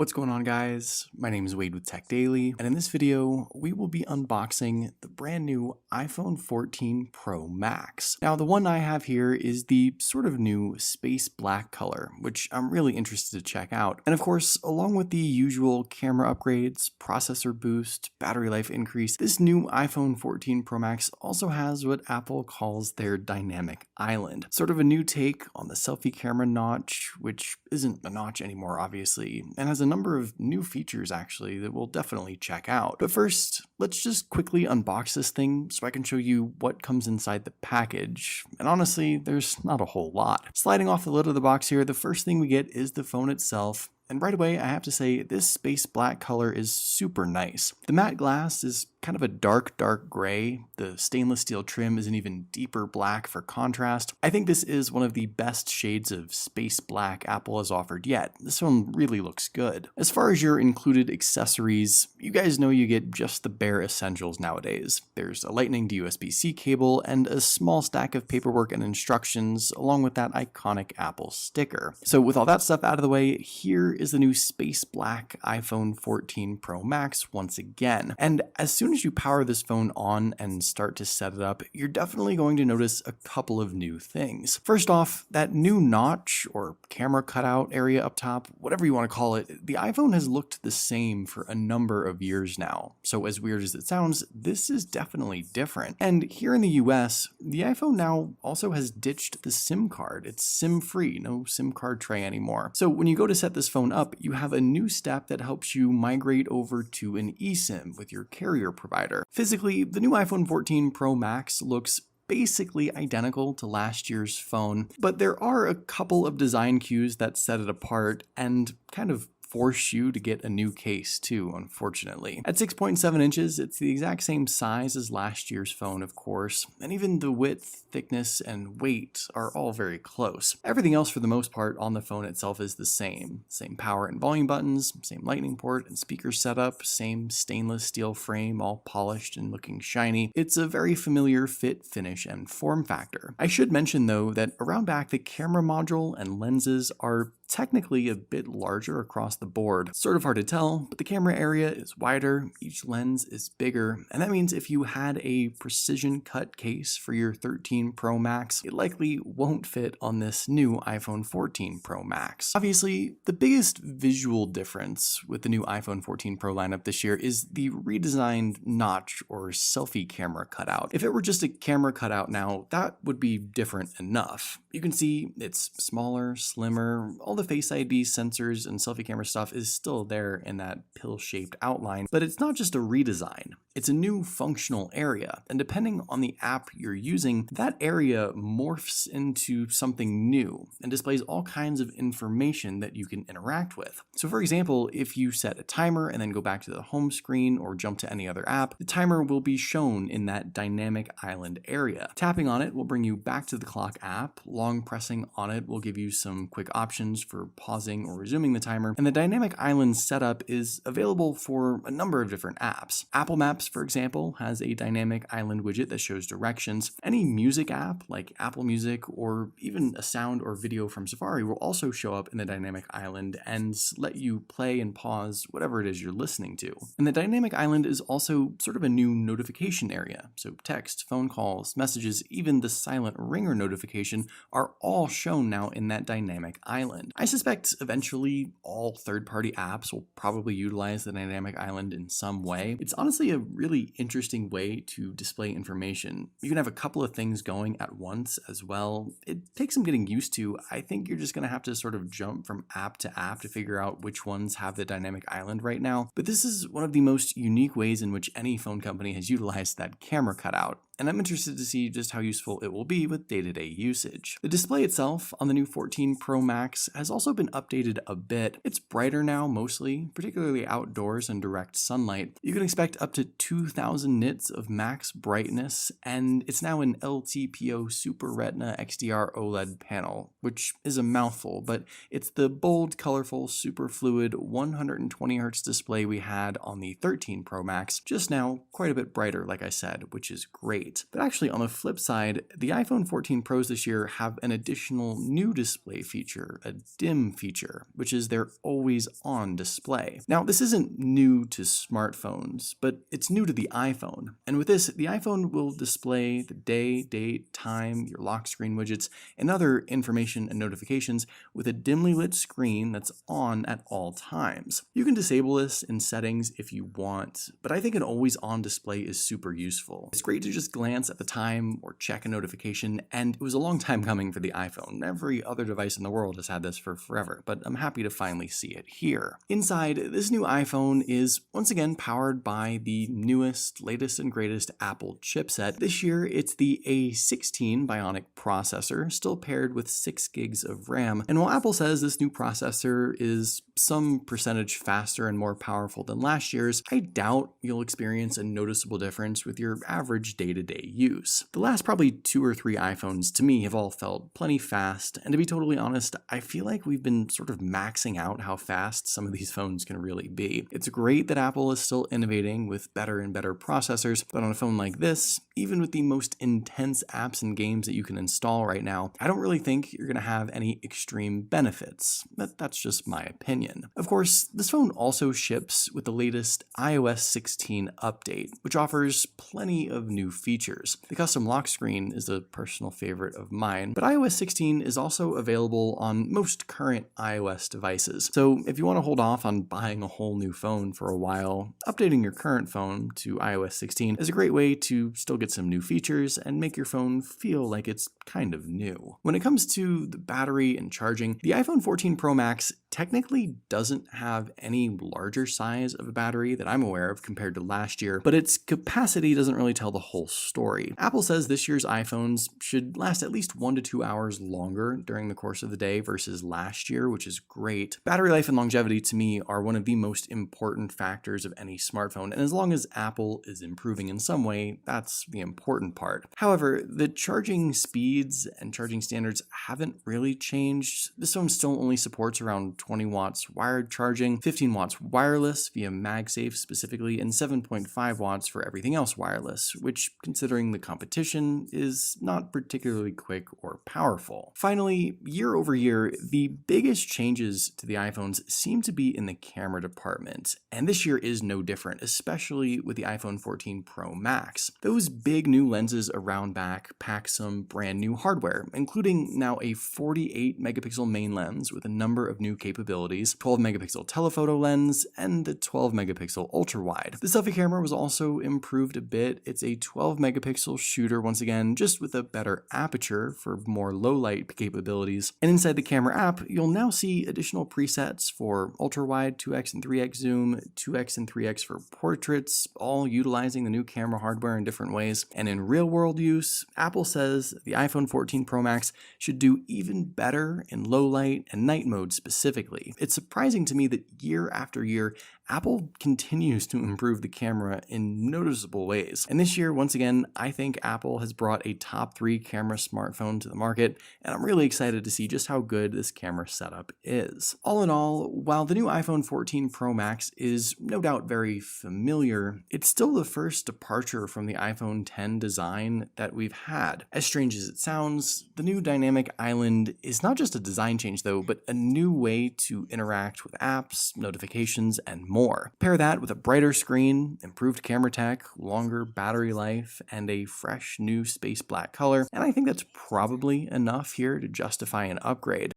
What's going on, guys? My name is Wade with Tech Daily, and in this video, we will be unboxing the brand new iPhone 14 Pro Max. Now, the one I have here is the sort of new space black color, which I'm really interested to check out. And of course, along with the usual camera upgrades, processor boost, battery life increase, this new iPhone 14 Pro Max also has what Apple calls their dynamic island. Sort of a new take on the selfie camera notch, which isn't a notch anymore, obviously, and has a number of new features actually that we'll definitely check out. But first, let's just quickly unbox this thing so I can show you what comes inside the package. And honestly, there's not a whole lot. Sliding off the lid of the box here, the first thing we get is the phone itself. And right away, I have to say, this space black color is super nice. The matte glass is kind of a dark gray. The stainless steel trim is an even deeper black for contrast. I think this is one of the best shades of space black Apple has offered yet. This one really looks good. As far as your included accessories, you guys know you get just the bare essentials nowadays. There's a lightning to USB-C cable and a small stack of paperwork and instructions along with that iconic Apple sticker. So with all that stuff out of the way, here is the new space black iPhone 14 Pro Max once again. And as soon as you power this phone on and start to set it up, you're definitely going to notice a couple of new things. First off, that new notch or camera cutout area up top, whatever you want to call it, the iPhone has looked the same for a number of years now. So as weird as it sounds, this is definitely different. And here in the US, the iPhone now also has ditched the SIM card. It's SIM-free, no SIM card tray anymore. So when you go to set this phone up, you have a new step that helps you migrate over to an eSIM with your carrier provider. Physically, the new iPhone 14 Pro Max looks basically identical to last year's phone, but there are a couple of design cues that set it apart and kind of force you to get a new case too, unfortunately. At 6.7 inches, it's the exact same size as last year's phone, of course, and even the width, thickness, and weight are all very close. Everything else for the most part on the phone itself is the same. Same power and volume buttons, same lightning port and speaker setup, same stainless steel frame, all polished and looking shiny. It's a very familiar fit, finish, and form factor. I should mention though that around back the camera module and lenses are technically a bit larger across the board. Sort of hard to tell, but the camera area is wider, each lens is bigger, and that means if you had a precision cut case for your 13 Pro Max, it likely won't fit on this new iPhone 14 Pro Max. Obviously, the biggest visual difference with the new iPhone 14 Pro lineup this year is the redesigned notch or selfie camera cutout. If it were just a camera cutout now, that would be different enough. You can see it's smaller, slimmer, all the Face ID sensors and selfie camera stuff is still there in that pill-shaped outline, but it's not just a redesign. It's a new functional area, and depending on the app you're using, that area morphs into something new and displays all kinds of information that you can interact with. So for example, if you set a timer and then go back to the home screen or jump to any other app, the timer will be shown in that dynamic island area. Tapping on it will bring you back to the clock app. Long pressing on it will give you some quick options for pausing or resuming the timer, and the dynamic island setup is available for a number of different apps. Apple Maps, for example, has a dynamic island widget that shows directions. Any music app like Apple Music or even a sound or video from Safari will also show up in the dynamic island and let you play and pause whatever it is you're listening to. And the dynamic island is also sort of a new notification area. So text, phone calls, messages, even the silent ringer notification are all shown now in that dynamic island. I suspect eventually all third-party apps will probably utilize the dynamic island in some way. It's honestly a really interesting way to display information. You can have a couple of things going at once as well. It takes some getting used to. I think you're just going to have to sort of jump from app to app to figure out which ones have the dynamic island right now. But this is one of the most unique ways in which any phone company has utilized that camera cutout. And I'm interested to see just how useful it will be with day-to-day usage. The display itself on the new 14 Pro Max has also been updated a bit. It's brighter now mostly, particularly outdoors and direct sunlight. You can expect up to 2000 nits of max brightness, and it's now an LTPO Super Retina XDR OLED panel, which is a mouthful, but it's the bold, colorful, super fluid 120Hz display we had on the 13 Pro Max, just now quite a bit brighter, like I said, which is great. great. But actually, on the flip side, the iPhone 14 Pros this year have an additional new display feature, a dim feature, which is their always-on display. Now, this isn't new to smartphones, but it's new to the iPhone. And with this, the iPhone will display the day, date, time, your lock screen widgets, and other information and notifications with a dimly lit screen that's on at all times. You can disable this in settings if you want, but I think an always-on display is super useful. It's great to just glance at the time or check a notification, and it was a long time coming for the iPhone. Every other device in the world has had this for forever, but I'm happy to finally see it here. Inside, this new iPhone is once again powered by the newest, latest and greatest Apple chipset. This year, it's the A16 Bionic processor, still paired with 6 gigs of RAM. And while Apple says this new processor is some percentage faster and more powerful than last year's, I doubt you'll experience a noticeable difference with your average day-to-day use. The last probably 2 or 3 iPhones to me have all felt plenty fast, and to be totally honest, I feel like we've been sort of maxing out how fast some of these phones can really be. It's great that Apple is still innovating with better and better processors, but on a phone like this, even with the most intense apps and games that you can install right now, I don't really think you're going to have any extreme benefits. That's just my opinion. Of course, this phone also ships with the latest iOS 16 update, which offers plenty of new features. The custom lock screen is a personal favorite of mine, but iOS 16 is also available on most current iOS devices. So if you want to hold off on buying a whole new phone for a while, updating your current phone to iOS 16 is a great way to still get some new features and make your phone feel like it's kind of new. When it comes to the battery and charging, the iPhone 14 Pro Max technically doesn't have any larger size of a battery that I'm aware of compared to last year, but its capacity doesn't really tell the whole story. Apple says this year's iPhones should last at least 1 to 2 hours longer during the course of the day versus last year, which is great. Battery life and longevity to me are one of the most important factors of any smartphone, and as long as Apple is improving in some way, that's the important part. However, the charging speeds and charging standards haven't really changed. This phone still only supports around 20 watts wired charging, 15 watts wireless via MagSafe specifically, and 7.5 watts for everything else wireless, which, considering the competition, is not particularly quick or powerful. Finally, year over year, the biggest changes to the iPhones seem to be in the camera department, and this year is no different, especially with the iPhone 14 Pro Max. Those big new lenses around back pack some brand new hardware, including now a 48 megapixel main lens with a number of new capabilities, 12 megapixel telephoto lens, and the 12 megapixel ultra wide. The selfie camera was also improved a bit. It's a 12 megapixel shooter once again, just with a better aperture for more low light capabilities. And inside the camera app, you'll now see additional presets for ultra wide, 2x and 3x zoom, 2x and 3x for portraits, all utilizing the new camera hardware in different ways. And in real world use, Apple says the iPhone 14 Pro Max should do even better in low light and night mode specifically. It's surprising to me that year after year, Apple continues to improve the camera in noticeable ways. And this year, once again, I think Apple has brought a top 3 camera smartphone to the market, and I'm really excited to see just how good this camera setup is. All in all, while the new iPhone 14 Pro Max is no doubt very familiar, it's still the first departure from the iPhone X design that we've had. As strange as it sounds, the new dynamic island is not just a design change though, but a new way to interact with apps, notifications, and more. Pair that with a brighter screen, improved camera tech, longer battery life, and a fresh new space black color, and I think that's probably enough here to justify an upgrade.